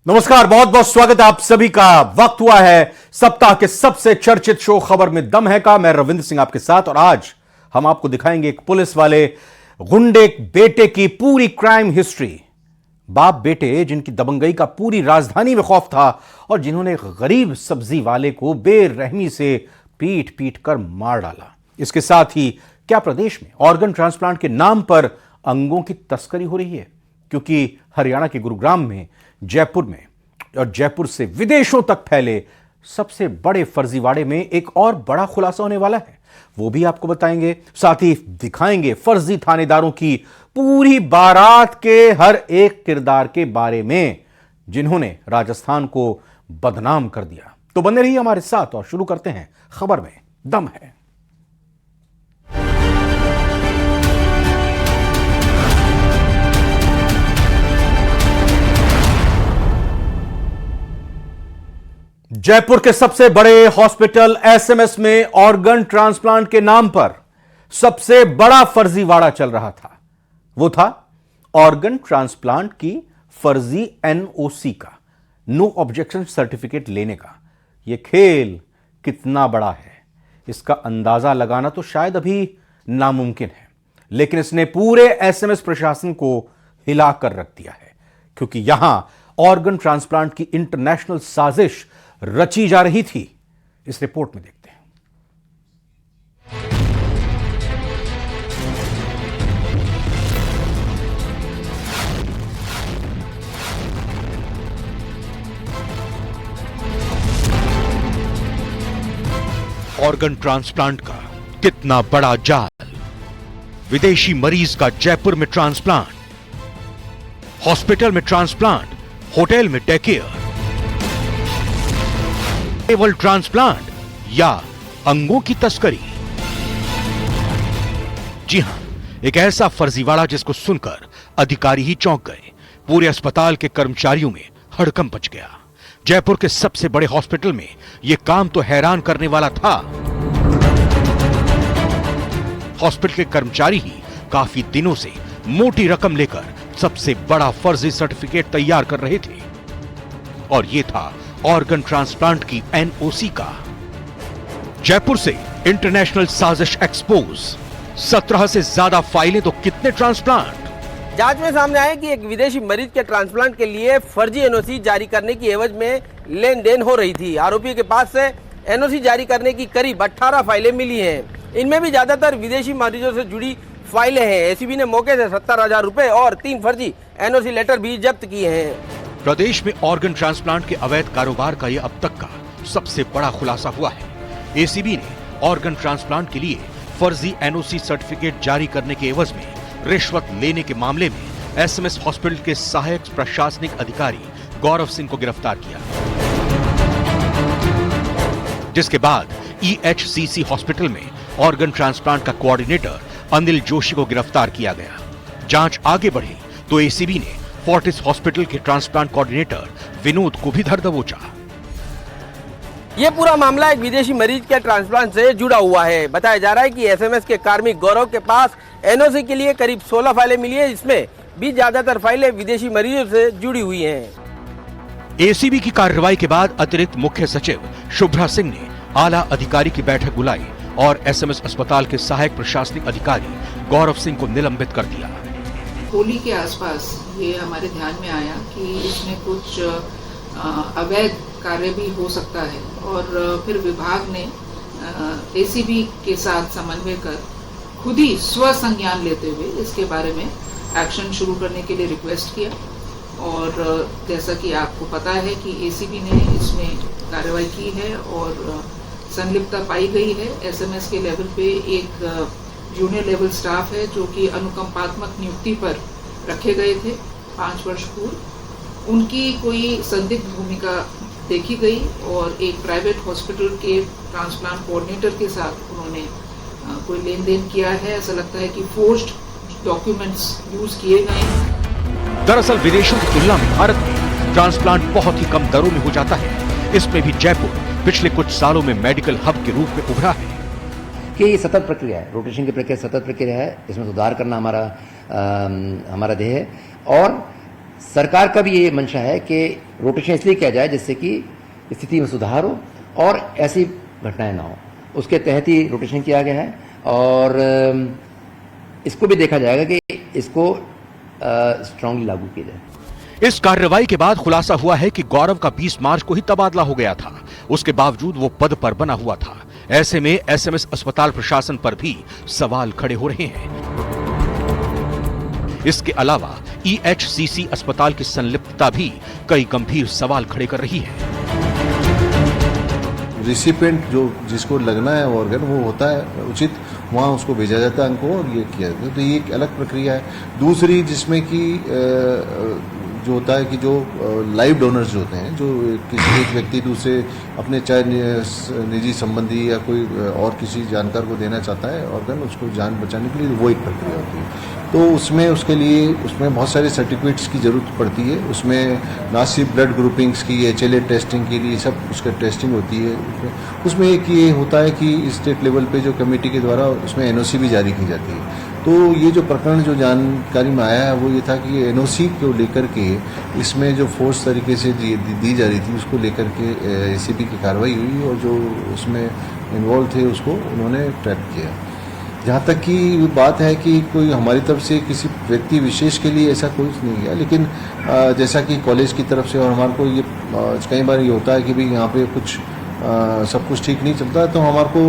नमस्कार, बहुत बहुत स्वागत है आप सभी का। वक्त हुआ है सप्ताह के सबसे चर्चित शो खबर में दम है का। मैं रविंद्र सिंह आपके साथ, और आज हम आपको दिखाएंगे एक पुलिस वाले गुंडे बेटे की पूरी क्राइम हिस्ट्री। बाप बेटे जिनकी दबंगई का पूरी राजधानी में खौफ था और जिन्होंने एक गरीब सब्जी वाले को बेरहमी से पीट पीट कर मार डाला। इसके साथ ही क्या प्रदेश में ऑर्गन ट्रांसप्लांट के नाम पर अंगों की तस्करी हो रही है? क्योंकि हरियाणा के गुरुग्राम में, जयपुर में और जयपुर से विदेशों तक फैले सबसे बड़े फर्जीवाड़े में एक और बड़ा खुलासा होने वाला है, वो भी आपको बताएंगे। साथ ही दिखाएंगे फर्जी थानेदारों की पूरी बारात के हर एक किरदार के बारे में जिन्होंने राजस्थान को बदनाम कर दिया। तो बने रहिए हमारे साथ और शुरू करते हैं खबर में दम है। जयपुर के सबसे बड़े हॉस्पिटल एसएमएस में ऑर्गन ट्रांसप्लांट के नाम पर सबसे बड़ा फर्जीवाड़ा चल रहा था। वो था ऑर्गन ट्रांसप्लांट की फर्जी एनओसी का, नो ऑब्जेक्शन सर्टिफिकेट लेने का। यह खेल कितना बड़ा है इसका अंदाजा लगाना तो शायद अभी नामुमकिन है, लेकिन इसने पूरे एसएमएस प्रशासन को हिलाकर रख दिया है, क्योंकि यहां ऑर्गन ट्रांसप्लांट की इंटरनेशनल साजिश रची जा रही थी। इस रिपोर्ट में देखते हैं। ऑर्गन ट्रांसप्लांट का कितना बड़ा जाल। विदेशी मरीज का जयपुर में ट्रांसप्लांट, हॉस्पिटल में ट्रांसप्लांट, होटल में डेकेयर। केवल ट्रांसप्लांट या अंगों की तस्करी। जी हां, एक ऐसा फर्जीवाड़ा जिसको सुनकर अधिकारी ही चौंक गए। पूरे अस्पताल के कर्मचारियों में हड़कंप मच गया। जयपुर के सबसे बड़े हॉस्पिटल में यह काम तो हैरान करने वाला था। हॉस्पिटल के कर्मचारी ही काफी दिनों से मोटी रकम लेकर सबसे बड़ा फर्जी सर्टिफिकेट तैयार कर रहे थे, और यह था ऑर्गन ट्रांसप्लांट की एनओसी का। जयपुर से इंटरनेशनल साजिश एक्सपोज। 17 से ज्यादा फाइलें तो कितने ट्रांसप्लांट। जांच में सामने आया कि एक विदेशी मरीज के ट्रांसप्लांट के लिए फर्जी एनओसी जारी करने की एवज में लेन देन हो रही थी। आरोपी के पास से एनओसी जारी करने की करीब 18 फाइलें मिली हैं। इनमें भी ज्यादातर विदेशी मरीजों से जुड़ी फाइलें हैं। एसीबी ने मौके से 70,000 रुपए और 3 फर्जी एनओसी लेटर भी जब्त किए हैं। प्रदेश में ऑर्गन ट्रांसप्लांट के अवैध कारोबार का यह अब तक का सबसे बड़ा खुलासा हुआ है। एसीबी ने ऑर्गन ट्रांसप्लांट के लिए फर्जी एनओसी सर्टिफिकेट जारी करने के एवज में रिश्वत लेने के मामले में एसएमएस हॉस्पिटल के सहायक प्रशासनिक अधिकारी गौरव सिंह को गिरफ्तार किया, जिसके बाद ईएचसीसी हॉस्पिटल में ऑर्गन ट्रांसप्लांट का कोऑर्डिनेटर अनिल जोशी को गिरफ्तार किया गया। जांच आगे बढ़ी तो एसीबी ने फोर्टिस हॉस्पिटल के ट्रांसप्लांट कोऑर्डिनेटर विनोद को भी धर दबोचा। ये पूरा मामला एक विदेशी मरीज के ट्रांसप्लांट से जुड़ा हुआ है। बताया जा रहा है कि एसएमएस के कार्मिक गौरव के पास एनओसी के लिए करीब 16 फाइलें मिली है, जिसमें भी ज्यादातर फाइलें विदेशी मरीजों से जुड़ी हुई हैं। एसीबी की कार्रवाई के बाद अतिरिक्त मुख्य सचिव शुभ्रा सिंह ने आला अधिकारी की बैठक बुलाई और एसएमएस अस्पताल के सहायक प्रशासनिक अधिकारी गौरव सिंह को निलंबित कर दिया। होली के आसपास ये हमारे ध्यान में आया कि इसमें कुछ अवैध कार्य भी हो सकता है, और फिर विभाग ने एसीबी के साथ समन्वय कर खुद ही स्व संज्ञान लेते हुए इसके बारे में एक्शन शुरू करने के लिए रिक्वेस्ट किया। और जैसा कि आपको पता है कि एसीबी ने इसमें कार्रवाई की है और संलिप्तता पाई गई है। एसएमएस के लेवल पे एक जूनियर लेवल स्टाफ है जो कि अनुकंपात्मक नियुक्ति पर रखे गए थे 5 वर्ष पूर्व। उनकी कोई संदिग्ध भूमिका देखी गई और एक प्राइवेट हॉस्पिटल के ट्रांसप्लांट कोऑर्डिनेटर के साथ उन्होंने कोई लेन देन किया है। ऐसा लगता है कि फोर्ज्ड डॉक्यूमेंट्स यूज किए गए हैं। दरअसल विदेशों की तुलना में भारत में ट्रांसप्लांट बहुत ही कम दरों में हो जाता है। इसमें भी जयपुर पिछले कुछ सालों में मेडिकल हब के रूप में उभरा है। कि ये सतत प्रक्रिया है, रोटेशन की प्रक्रिया सतत प्रक्रिया है। इसमें सुधार करना हमारा ध्येय है। और सरकार का भी ये मंशा है कि रोटेशन इसलिए किया जाए जिससे कि स्थिति में सुधार हो और ऐसी घटनाएं ना हो, उसके तहत ही रोटेशन किया गया है। और इसको भी देखा जाएगा कि इसको स्ट्रांगली लागू किया जाए। इस कार्रवाई के बाद खुलासा हुआ है कि गौरव का 20 मार्च को ही तबादला हो गया था। उसके बावजूद वो पद पर बना हुआ था। ऐसे में एसएमएस अस्पताल प्रशासन पर भी सवाल खड़े हो रहे हैं। इसके अलावा ईएचसीसी अस्पताल की संलिप्तता भी कई गंभीर सवाल खड़े कर रही है। रिसिपेंट जो जिसको लगना है ऑर्गन वो होता है उचित, वहाँ उसको भेजा जाता है उनको और ये किया जाता है। तो ये एक अलग प्रक्रिया है। दूसरी जिसमें कि जो होता है कि जो लाइव डोनर्स जो होते हैं, जो किसी एक व्यक्ति दूसरे अपने चाहे निजी संबंधी या कोई और किसी जानकार को देना चाहता है ऑर्गन, उसको जान बचाने के लिए, वो एक प्रक्रिया होती है। तो उसमें उसके लिए उसमें बहुत सारे सर्टिफिकेट्स की ज़रूरत पड़ती है। उसमें ना सिर्फ ब्लड ग्रुपिंग्स की, HLA टेस्टिंग के लिए सब उसका टेस्टिंग होती है। उसमें एक ये होता है कि स्टेट लेवल पे जो कमेटी के द्वारा उसमें NOC भी जारी की जाती है। तो ये जो प्रकरण जो जानकारी में आया है वो ये था कि NOC को लेकर के इसमें जो फोर्स तरीके से दी जा रही थी उसको लेकर के ACP की कार्रवाई हुई और जो उसमें इन्वॉल्व थे उसको उन्होंने ट्रैप किया। जहाँ तक कि बात है कि कोई हमारी तरफ से किसी व्यक्ति विशेष के लिए ऐसा कुछ नहीं है, लेकिन जैसा कि कॉलेज की तरफ से और हमारे को ये कई बार ये होता है कि भाई यहाँ पे कुछ सब कुछ ठीक नहीं चलता है, तो हमारे को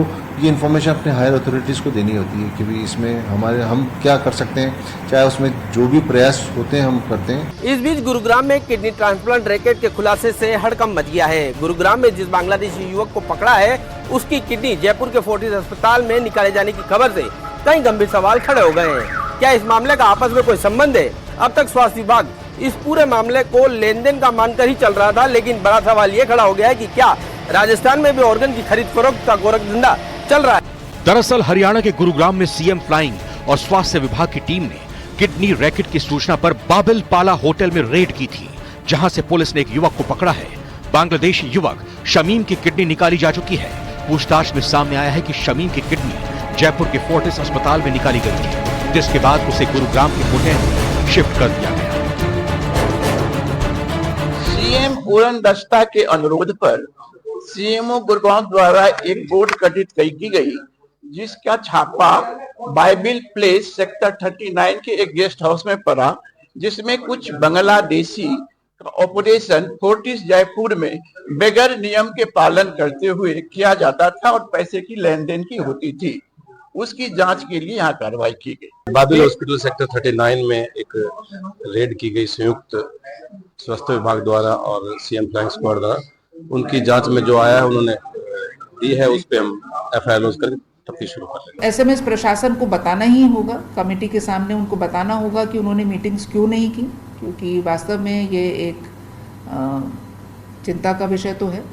ये इन्फॉर्मेशन अपने हायर अथॉरिटीज़ को देनी होती है कि भाई इसमें हम क्या कर सकते हैं, चाहे उसमें जो भी प्रयास होते हैं हम करते हैं। इस बीच गुरुग्राम में किडनी ट्रांसप्लांट रैकेट के खुलासे से हड़कंप मच गया है। गुरुग्राम में जिस बांग्लादेशी युवक को पकड़ा है उसकी किडनी जयपुर के फोर्टिस अस्पताल में निकाले जाने की खबर से कई गंभीर सवाल खड़े हो गए हैं। क्या इस मामले का आपस में कोई संबंध है? अब तक स्वास्थ्य विभाग इस पूरे मामले को लेन देन का मानकर ही चल रहा था, लेकिन बड़ा सवाल ये खड़ा हो गया है कि क्या राजस्थान में भी ऑर्गन की खरीद फरोख्त का गोरखधंधा चल रहा है। दरअसल हरियाणा के गुरुग्राम में सीएम फ्लाइंग और स्वास्थ्य विभाग की टीम ने किडनी रैकेट की सूचना पर बाबिल पाला होटल में रेड की थी, जहां से पुलिस ने एक युवक को पकड़ा है। बांग्लादेशी युवक शमीम की किडनी निकाली जा चुकी है। पूछताछ में सामने आया है कि शमीम की किडनी जयपुर के फोर्टिस अस्पताल में निकाली गई थी, जिसके बाद उसे गुरुग्राम के होटल में शिफ्ट कर दिया गया। सीएम उड़न दस्ता के अनुरोध पर सीएमओ गुरुग्राम द्वारा एक बोर्ड गठित की गई, जिसका छापा बाइबिल प्लेस सेक्टर 39 के एक गेस्ट हाउस में पड़ा, जिसमें कुछ बांग्लादेशी का ऑपरेशन फोर्टिस जयपुर में बगैर नियम के पालन करते हुए किया जाता था और पैसे की लेन देन की होती थी। उसकी जांच के लिए यहाँ कार्रवाई की गई। बाबिल हॉस्पिटल सेक्टर 39 में एक रेड की गई संयुक्त स्वास्थ्य विभाग द्वारा और सीएम फ्लाइंग स्क्वाड द्वारा। उनकी जांच में जो आया है उन्होंने दी है, उस पे हम FIR लॉन्च करके तफ्तीश शुरू कर रहे हैं। एसएमएस प्रशासन को बताना ही होगा, कमेटी के सामने उनको बताना होगा कि उन्होंने मीटिंग्स क्यों नहीं की, क्योंकि वास्तव में ये एक चिंता का विषय तो है।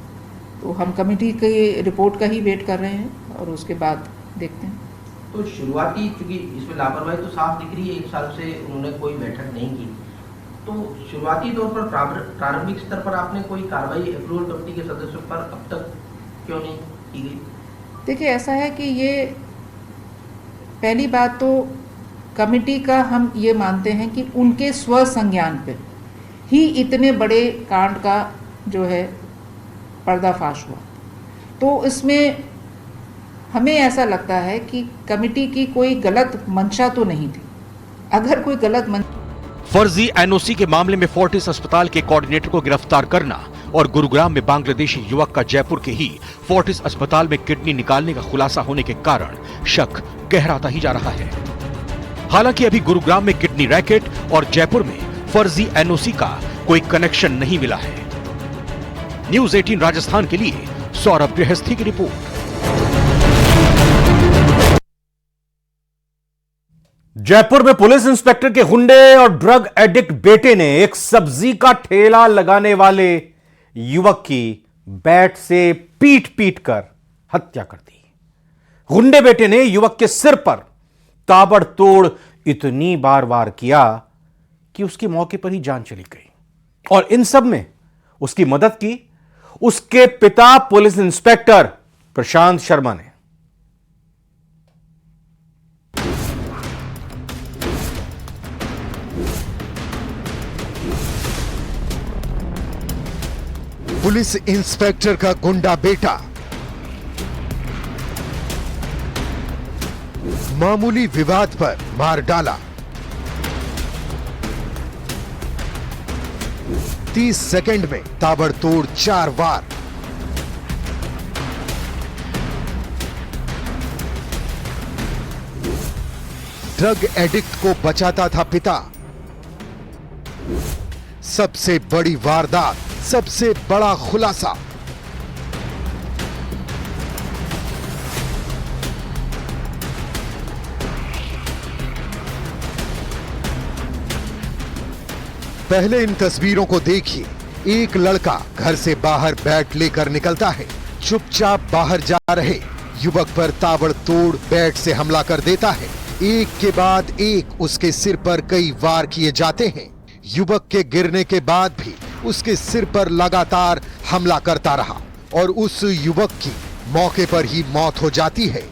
तो हम कमेटी की रिपोर्ट का ही वेट कर रहे हैं और उसके बाद देखते हैं। तो शुरुआती, क्योंकि इसमें लापरवाही तो साफ दिख रही है, 1 साल से उन्होंने कोई बैठक नहीं की, तो शुरुआती तौर पर प्रारंभिक स्तर पर आपने कोई कार्रवाई अप्रूवल कमेटी के सदस्यों पर अब तक क्यों नहीं की गई? देखिए, ऐसा है कि ये पहली बात तो कमेटी का हम ये मानते हैं कि उनके स्व संज्ञान पे ही इतने बड़े कांड का जो है पर्दाफाश हुआ। तो इसमें हमें ऐसा लगता है कि कमेटी की कोई गलत मंशा तो नहीं थी। अगर कोई गलत फर्जी NOC के मामले में फोर्टिस अस्पताल के कोऑर्डिनेटर को गिरफ्तार करना और गुरुग्राम में बांग्लादेशी युवक का जयपुर के ही फोर्टिस अस्पताल में किडनी निकालने का खुलासा होने के कारण शक गहराता ही जा रहा है। हालांकि अभी गुरुग्राम में किडनी रैकेट और जयपुर में फर्जी NOC का कोई कनेक्शन नहीं मिला है। न्यूज़ 18 राजस्थान के लिए सौरभ गृहस्थी की रिपोर्ट। जयपुर में पुलिस इंस्पेक्टर के गुंडे और ड्रग एडिक्ट बेटे ने एक सब्जी का ठेला लगाने वाले युवक की बैट से पीट कर हत्या कर दी। गुंडे बेटे ने युवक के सिर पर ताबड़तोड़ इतनी बार वार किया कि उसकी मौके पर ही जान चली गई। और इन सब में उसकी मदद की उसके पिता पुलिस इंस्पेक्टर प्रशांत शर्मा ने। पुलिस इंस्पेक्टर का गुंडा बेटा मामूली विवाद पर मार डाला। 30 सेकंड में ताबड़तोड़ 4 वार। ड्रग एडिक्ट को बचाता था पिता। सबसे बड़ी वारदात, सबसे बड़ा खुलासा। पहले इन तस्वीरों को देखिए। एक लड़का घर से बाहर बैट लेकर निकलता है। चुपचाप बाहर जा रहे युवक पर ताबड़तोड़ बैट से हमला कर देता है। एक के बाद एक उसके सिर पर कई वार किए जाते हैं। युवक के गिरने के बाद भी उसके सिर पर लगातार हमला करता रहा और उस युवक की मौके पर ही मौत हो जाती है।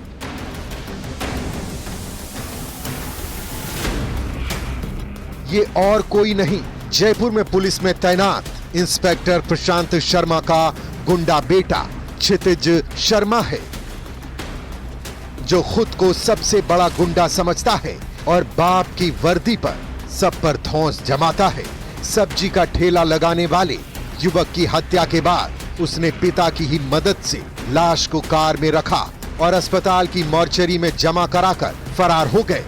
ये और कोई नहीं, जयपुर में पुलिस में तैनात इंस्पेक्टर प्रशांत शर्मा का गुंडा बेटा क्षितिज शर्मा है, जो खुद को सबसे बड़ा गुंडा समझता है और बाप की वर्दी पर सब पर धौंस जमाता है। सब्जी का ठेला लगाने वाले युवक की हत्या के बाद उसने पिता की ही मदद से लाश को कार में रखा और अस्पताल की मॉर्चरी में जमा कराकर फरार हो गए।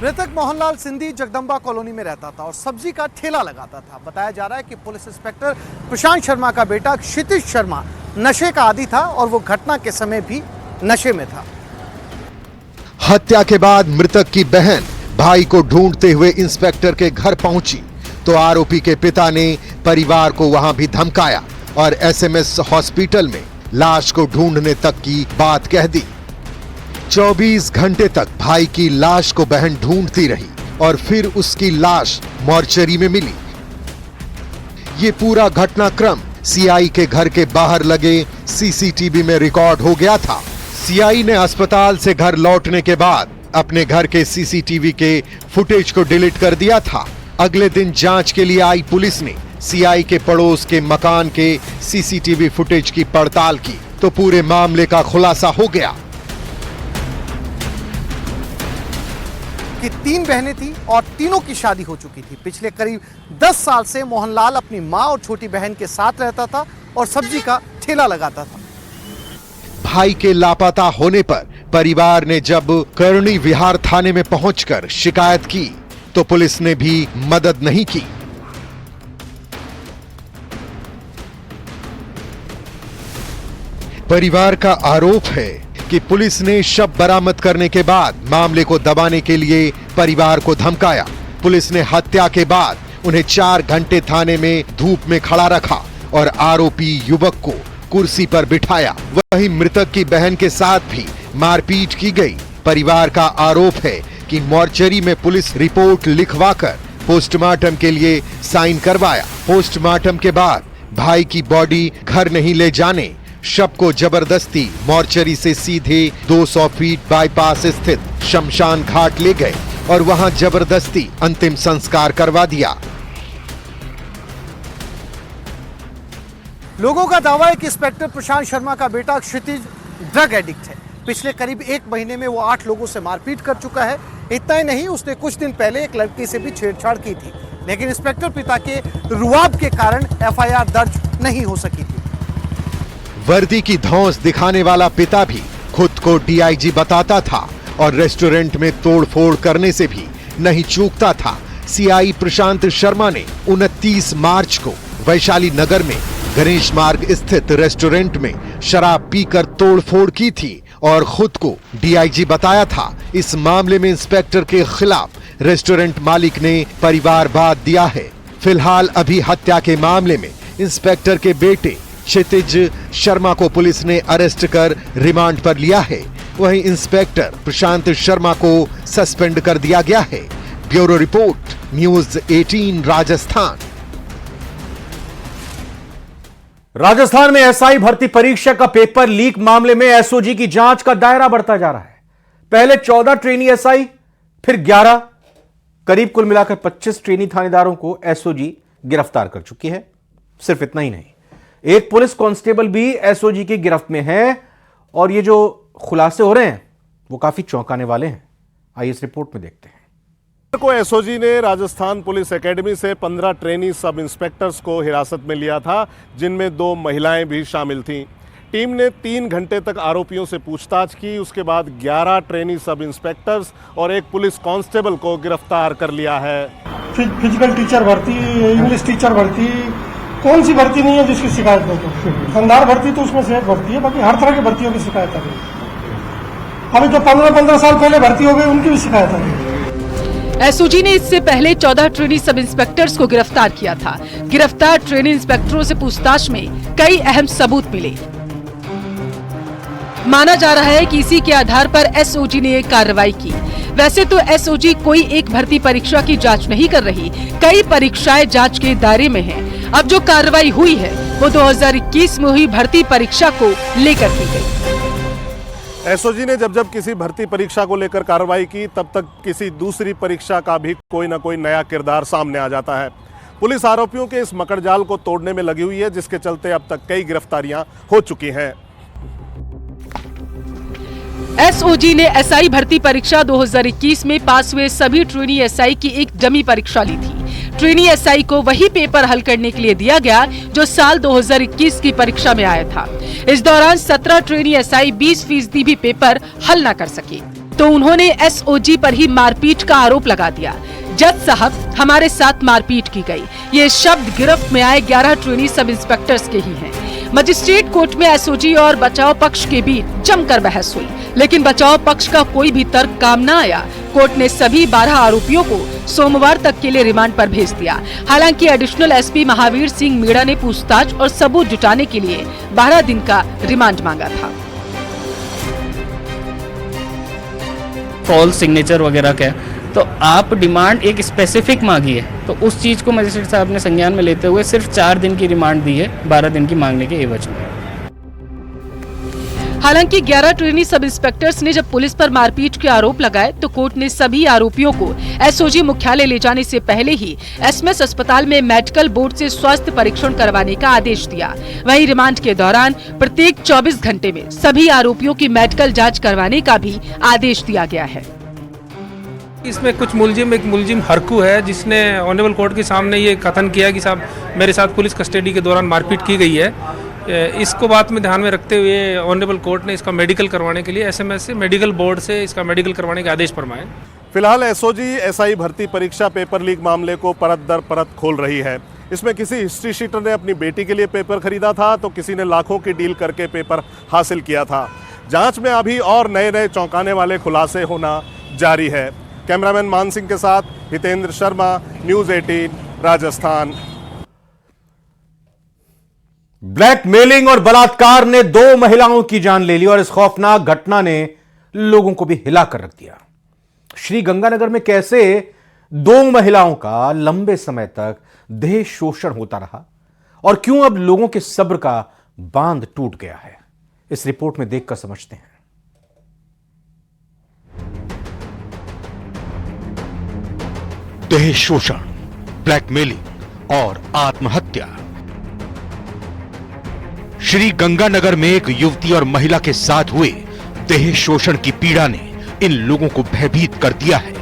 मृतक मोहनलाल सिंधी जगदम्बा कॉलोनी में रहता था और सब्जी का ठेला लगाता था। बताया जा रहा है कि पुलिस इंस्पेक्टर प्रशांत शर्मा का बेटा क्षितिज शर्मा नशे का आदी था और वो घटना के समय भी नशे में था। हत्या के बाद मृतक की बहन भाई को ढूंढते हुए इंस्पेक्टर के घर पहुंची तो आरोपी के पिता ने परिवार को वहां भी धमकाया और एसएमएस हॉस्पिटल में लाश को ढूंढने तक की बात कह दी। 24 घंटे तक भाई की लाश को बहन ढूंढती रही और फिर उसकी लाश मॉर्चरी में मिली। ये पूरा घटनाक्रम सीआई के घर के बाहर लगे सीसीटीवी में रिकॉर्ड हो गया था। सीआई ने अस्पताल से घर लौटने के बाद अपने घर के सीसीटीवी के फुटेज को डिलीट कर दिया था। अगले दिन जांच के लिए आई पुलिस ने सीआई के पड़ोस के मकान के सीसीटीवी फुटेज की पड़ताल की तो पूरे मामले का खुलासा हो गया कि 3 बहनें थी और तीनों की शादी हो चुकी थी। पिछले करीब 10 साल से मोहनलाल अपनी मां और छोटी बहन के साथ रहता था और सब्जी का ठेला लगाता था। भाई के लापता होने पर परिवार ने जब करणी विहार थाने में पहुंचकर शिकायत की तो पुलिस ने भी मदद नहीं की। परिवार का आरोप है कि पुलिस ने शव बरामद करने के बाद मामले को दबाने के लिए परिवार को धमकाया। पुलिस ने हत्या के बाद उन्हें 4 घंटे थाने में धूप में खड़ा रखा और आरोपी युवक को कुर्सी पर बिठाया। वहीं मृतक की बहन के साथ भी मारपीट की गई। परिवार का आरोप है कि मॉर्चरी में पुलिस रिपोर्ट लिखवाकर पोस्टमार्टम के लिए साइन करवाया। पोस्टमार्टम के बाद भाई की बॉडी घर नहीं ले जाने शव को जबरदस्ती मॉर्चरी से सीधे 200 फीट बाईपास स्थित शमशान घाट ले गए और वहां जबरदस्ती अंतिम संस्कार करवा दिया। लोगों का दावा है कि इंस्पेक्टर प्रशांत शर्मा का बेटा क्षितिज ड्रग एडिक्ट है। पिछले करीब 1 महीने में वो 8 लोगों से मारपीट कर चुका है। इतना ही नहीं, उसने कुछ दिन पहले एक लड़की से भी छेड़छाड़ की थी, लेकिन इंस्पेक्टर पिता के रुआब के कारण एफआईआर दर्ज नहीं हो सकी थी। वर्दी की धौंस दिखाने वाला पिता भी खुद को डीआईजी बताता था और रेस्टोरेंट में तोड़फोड़ करने से भी नहीं चूकता था। सीआई प्रशांत शर्मा ने 29 मार्च को वैशाली नगर में गणेश मार्ग स्थित रेस्टोरेंट में शराब पीकर तोड़फोड़ की थी और खुद को डीआईजी बताया था। इस मामले में इंस्पेक्टर के खिलाफ रेस्टोरेंट मालिक ने परिवारवाद दिया है। फिलहाल अभी हत्या के मामले में इंस्पेक्टर के बेटे क्षितिज शर्मा को पुलिस ने अरेस्ट कर रिमांड पर लिया है। वहीं इंस्पेक्टर प्रशांत शर्मा को सस्पेंड कर दिया गया है। Bureau report, news 18 Rajasthan. Rajasthan में एसआई भर्ती परीक्षा का पेपर लीक मामले में एसओजी की जांच का दायरा बढ़ता जा रहा है। पहले 14 ट्रेनी एसआई, फिर 11, करीब कुल मिलाकर 25 ट्रेनी थानेदारों को एसओजी गिरफ्तार कर चुकी है। सिर्फ इतना ही नहीं, एक पुलिस कांस्टेबल भी एसओजी की गिरफ्त में है और ये जो खुलासे हो रहे हैं वो काफी चौंकाने वाले हैं। आइए इस रिपोर्ट में देखते हैं। को एसओजी ने राजस्थान पुलिस एकेडमी से 15 ट्रेनी सब इंस्पेक्टर्स को हिरासत में लिया था, जिनमें 2 महिलाएं भी शामिल थीं। टीम ने 3 घंटे तक आरोपियों से पूछताछ की। उसके बाद 11 ट्रेनी सब इंस्पेक्टर्स और एक पुलिस कांस्टेबल को गिरफ्तार कर लिया है। फिजिकल टीचर भर्ती, इंग्लिश टीचर भर्ती, कौन सी भर्ती नहीं है जिसकी शिकायत नहीं हो? शानदार भर्ती तो उसमें से एक भर्ती है, बाकी हर तरह की भर्तियों की शिकायत आ रही है। अभी जो 15 साल पहले भर्ती हो गई उनकी भी शिकायत आ रही है। एसओजी ने इससे पहले 14 ट्रेनी सब इंस्पेक्टर्स को गिरफ्तार किया था। गिरफ्तार ट्रेनी इंस्पेक्टरों से पूछताछ में कई अहम सबूत मिले। माना जा रहा है कि इसी के आधार पर एसओजी ने एक कार्रवाई की। वैसे तो एसओजी कोई एक भर्ती परीक्षा की जांच नहीं कर रही, कई परीक्षाएं जांच के दायरे में हैं। अब जो कार्रवाई हुई है वो 2021 में हुई भर्ती परीक्षा को लेकर की गई। एसओजी ने जब किसी भर्ती परीक्षा को लेकर कार्रवाई की, तब तक किसी दूसरी परीक्षा का भी कोई न कोई नया किरदार सामने आ जाता है। पुलिस आरोपियों के इस मकड़जाल को तोड़ने में लगी हुई है, जिसके चलते अब तक कई गिरफ्तारियां हो चुकी हैं। एसओजी ने एसआई भर्ती परीक्षा 2021 में पास हुए सभी ट्रेनी एसआई की एक डमी परीक्षा ली थी। ट्रेनी एसआई को वही पेपर हल करने के लिए दिया गया जो साल 2021 की परीक्षा में आया था। इस दौरान 17 ट्रेनी एसआई 20% भी पेपर हल न कर सके, तो उन्होंने एसओजी पर ही मारपीट का आरोप लगा दिया। जज साहब, हमारे साथ मारपीट की गई। ये शब्द गिरफ्त में आए 11 ट्रेनी सब इंस्पेक्टर्स के ही हैं। मजिस्ट्रेट कोर्ट में एसओजी और बचाव पक्ष के बीच जमकर बहस हुई, लेकिन बचाव पक्ष का कोई भी तर्क काम न आया। कोर्ट ने सभी 12 आरोपियों को सोमवार तक के लिए रिमांड पर भेज दिया। हालांकि एडिशनल एसपी महावीर सिंह मीणा ने पूछताछ और सबूत जुटाने के लिए 12 दिन का रिमांड मांगा था। फॉल्स सिग्नेचर वगैरह का, तो आप डिमांड एक स्पेसिफिक मांगी है, तो उस चीज को मजिस्ट्रेट साहब ने संज्ञान में लेते हुए सिर्फ 4 दिन की रिमांड दी है, 12 दिन की मांगने के एवज में। हालांकि 11 ट्रेनी सब इंस्पेक्टर्स ने जब पुलिस पर मारपीट के आरोप लगाए तो कोर्ट ने सभी आरोपियों को एसओजी मुख्यालय ले जाने से पहले ही एसएमएस अस्पताल में मेडिकल बोर्ड से स्वास्थ्य परीक्षण करवाने का आदेश दिया। वहीं रिमांड के दौरान प्रत्येक 24 घंटे में सभी आरोपियों की मेडिकल जाँच करवाने का भी आदेश दिया गया है। इसमें एक मुलजिम हरकू है, जिसने ऑनरेबल कोर्ट के सामने ये कथन किया कि साहब मेरे साथ पुलिस कस्टडी के दौरान मारपीट की गई है। इसको बात में ध्यान में रखते हुए ऑनरेबल कोर्ट ने इसका मेडिकल करवाने के लिए एसएमएस से मेडिकल बोर्ड से इसका मेडिकल करवाने के आदेश फरमाए। फिलहाल एसओजी एसआई भर्ती परीक्षा पेपर लीक मामले को परत दर परत खोल रही है। इसमें किसी हिस्ट्री शीटर ने अपनी बेटी के लिए पेपर खरीदा था, तो किसी ने लाखों की डील करके पेपर हासिल किया था। जांच में अभी और नए चौंकाने वाले खुलासे होना जारी है। कैमरामैन मान सिंह के साथ हितेंद्र शर्मा, न्यूज़ 18 राजस्थान। ब्लैकमेलिंग और बलात्कार ने 2 महिलाओं की जान ले ली और इस खौफनाक घटना ने लोगों को भी हिला कर रख दिया। श्री गंगानगर में कैसे 2 महिलाओं का लंबे समय तक देह शोषण होता रहा और क्यों अब लोगों के सब्र का बांध टूट गया है, इस रिपोर्ट में देखकर समझते हैं। देह शोषण, ब्लैकमेलिंग और आत्महत्या। श्री गंगानगर में एक युवती और महिला के साथ हुए देह शोषण की पीड़ा ने इन लोगों को भयभीत कर दिया है।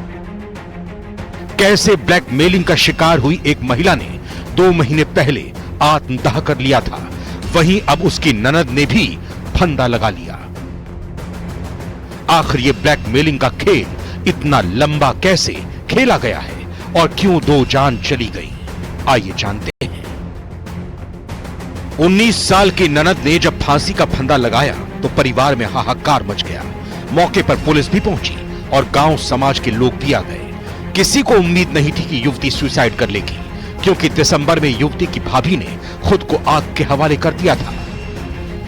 कैसे ब्लैकमेलिंग का शिकार हुई एक महिला ने 2 महीने पहले आत्मदाह कर लिया था, वहीं अब उसकी ननद ने भी फंदा लगा लिया। आखिर ये ब्लैकमेलिंग का खेल इतना लंबा कैसे खेला गया है और क्यों 2 जान चली गई, आइए जानते हैं। 19 साल की ननद ने जब फांसी का फंदा लगाया तो परिवार में हाहाकार मच गया। मौके पर पुलिस भी पहुंची और गांव समाज के लोग भी आ गए। किसी को उम्मीद नहीं थी कि युवती सुसाइड कर लेगी, क्योंकि दिसंबर में युवती की भाभी ने खुद को आग के हवाले कर दिया था।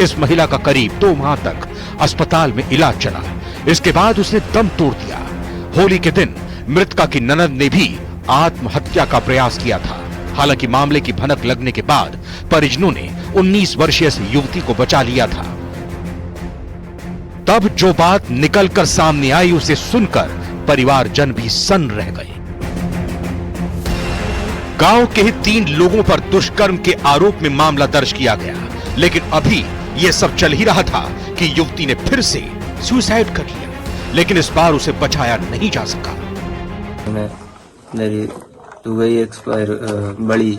इस महिला का करीब 2 माह तक अस्पताल में इलाज चला। इसके बाद उसने दम तोड़ दिया। होली के दिन मृतका की ननद ने भी आत्महत्या का प्रयास किया था। हालांकि मामले की भनक लगने के बाद परिजनों ने 19 वर्षीय युवती को बचा लिया था। तब जो बात निकलकर सामने आई उसे सुनकर परिवारजन भी सन्न रह गए। गांव के ही 3 लोगों पर दुष्कर्म के आरोप में मामला दर्ज किया गया, लेकिन अभी यह सब चल ही रहा था कि युवती ने फिर से सुसाइड कर लिया, लेकिन इस बार उसे बचाया नहीं जा सका। मेरी तो गई एक्सपायर बड़ी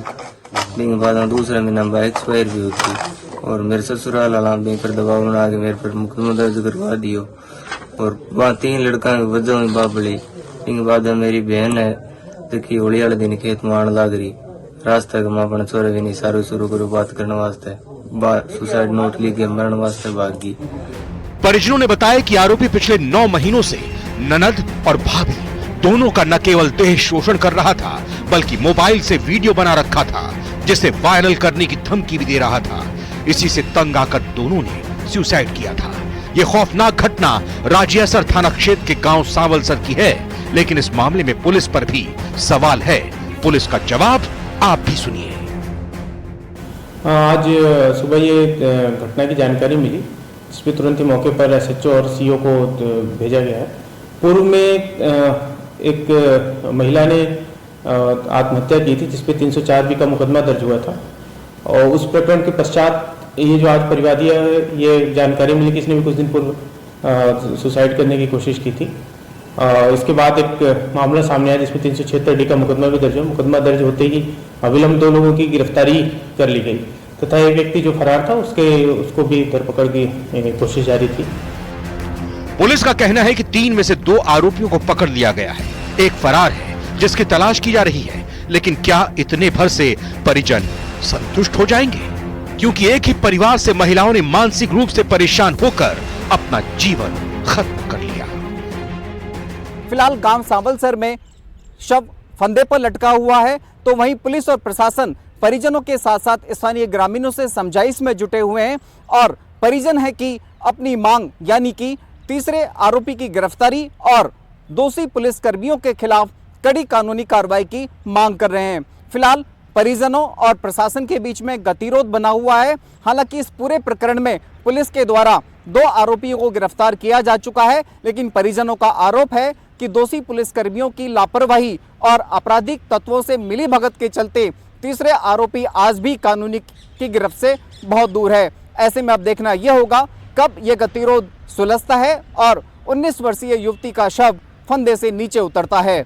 बाद दूसरा महीना बाद एक्सपायर भी होती और मेरे ससुराल वाला पर दबाव बना के मेरे पर मुकदमा दर्ज करवा दियो और वहाँ 3 लड़का वजह हुई बाबली। बाद मेरी बहन है देखी होली वाले दिन खेत में आने लग रही रास्ता का मां अपने छोरे भी नहीं सारू शुरू करो बात करने वास्ते सुसाइड नोट लेके मरण वास्ते भाग गई। परिजनों ने बताया कि आरोपी पिछले 9 महीनों से ननद और भाभी दोनों का न केवल देह शोषण कर रहा था, बल्कि मोबाइल से वीडियो बना रखा था जिसे वायरल करने की धमकी भी दे रहा था। इसी से तंग आकर दोनों ने सुसाइड किया था। यह खौफनाक घटना राजियासर थाना क्षेत्र के गांव सांवलसर की है, लेकिन इस मामले में पुलिस पर भी सवाल है। पुलिस का जवाब आप भी सुनिए। आज सुबह ये घटना की जानकारी मिली, जिसमें तुरंत ही मौके पर एसएचओ और सीओ को भेजा गया है। पूर्व में एक महिला ने आत्महत्या की थी, जिसपे 304B का मुकदमा दर्ज हुआ था और उस प्रकरण के पश्चात ये जो आज परिवादी है, ये जानकारी मिली कि इसने भी कुछ दिन पूर्व सुसाइड करने की कोशिश की थी। इसके बाद एक मामला सामने आया जिसमें 376D का मुकदमा भी दर्ज हुआ। मुकदमा दर्ज होते ही अविलंब 2 लोगों की गिरफ्तारी कर ली गई तथा एक व्यक्ति जो फरार था उसको भी धरपकड़ की कोशिश जारी थी। पुलिस का कहना है कि 3 में से 2 आरोपियों को पकड़ लिया गया है, एक फरार है जिसकी तलाश की जा रही है। लेकिन क्या इतने भर से परिजन संतुष्ट हो जाएंगे? क्योंकि एक ही परिवार से महिलाओं ने मानसिक रूप से परेशान होकर अपना जीवन खत्म कर लिया। फिलहाल गांव सांवलसर में शव फंदे पर लटका हुआ है, तो वहीं पुलिस और प्रशासन परिजनों के साथ साथ स्थानीय ग्रामीणों से समझाइश में जुटे हुए हैं और परिजन है कि अपनी मांग यानी कि तीसरे आरोपी की गिरफ्तारी और दोषी पुलिस कर्मियों के खिलाफ कड़ी कानूनी कार्रवाई की मांग कर रहे हैं। फिलहाल परिजनों और प्रशासन के बीच में गतिरोध बना हुआ है। हालांकि इस पूरे प्रकरण में पुलिस के द्वारा 2 आरोपियों को गिरफ्तार किया जा चुका है, लेकिन परिजनों का आरोप है कि दोषी पुलिसकर्मियों की लापरवाही और आपराधिक तत्वों से मिलीभगत के चलते तीसरे आरोपी आज भी कानूनी की गिरफ्त से बहुत दूर है। ऐसे में अब देखना यह होगा कब यह गतिरोध सुलझता है और 19 वर्षीय युवती का शव फंदे से नीचे उतरता है।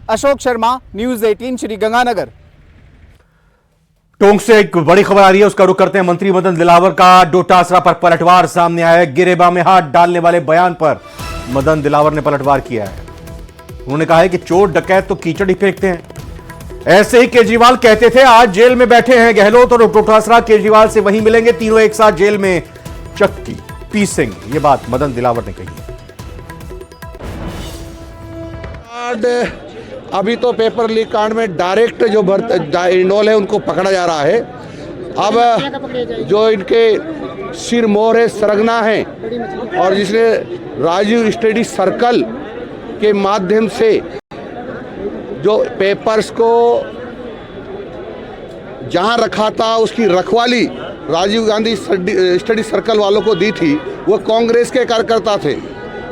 अशोक शर्मा, न्यूज़ 18, श्री गंगानगर। टोंक से एक बड़ी खबर आ रही है, उसका रुख करते हैं। मंत्री मदन दिलावर का डोटासरा पर पलटवार सामने आया है। गिरेबा में हाथ डालने वाले बयान पर मदन दिलावर ने पलटवार किया है। उन्होंने कहा है कि चोर डकैत तो कीचड़ ही फेंकते हैं। ऐसे ही केजरीवाल कहते थे, आज जेल में बैठे हैं गहलोत और डोटासरा केजरीवाल से वहीं मिलेंगे, तीनों एक साथ जेल में चक्की पीसेंगे। ये बात मदन दिलावर ने कही है। अभी तो पेपर लीक कांड में डायरेक्ट जो इन्वॉल्व है उनको पकड़ा जा रहा है। अब जो इनके सिर मोहर सरगना है और जिसने राजीव स्टडी सर्कल के माध्यम से जो पेपर्स को जहां रखा था उसकी रखवाली राजीव गांधी स्टडी सर्कल वालों को दी थी, वो कांग्रेस के कार्यकर्ता थे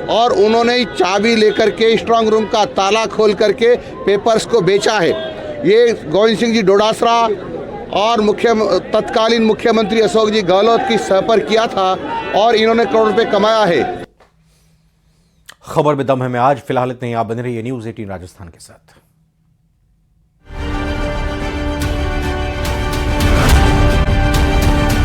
और उन्होंने चाबी लेकर के स्ट्रांग रूम का ताला खोल करके पेपर्स को बेचा है। ये गोविंद सिंह जी डोटासरा और तत्कालीन मुख्यमंत्री अशोक जी गहलोत की सह पर किया था और इन्होंने करोड़ रुपए कमाया है। खबर में दम है में आज फिलहाल इतने ही। आप बने रहिए न्यूज़ 18 राजस्थान के साथ।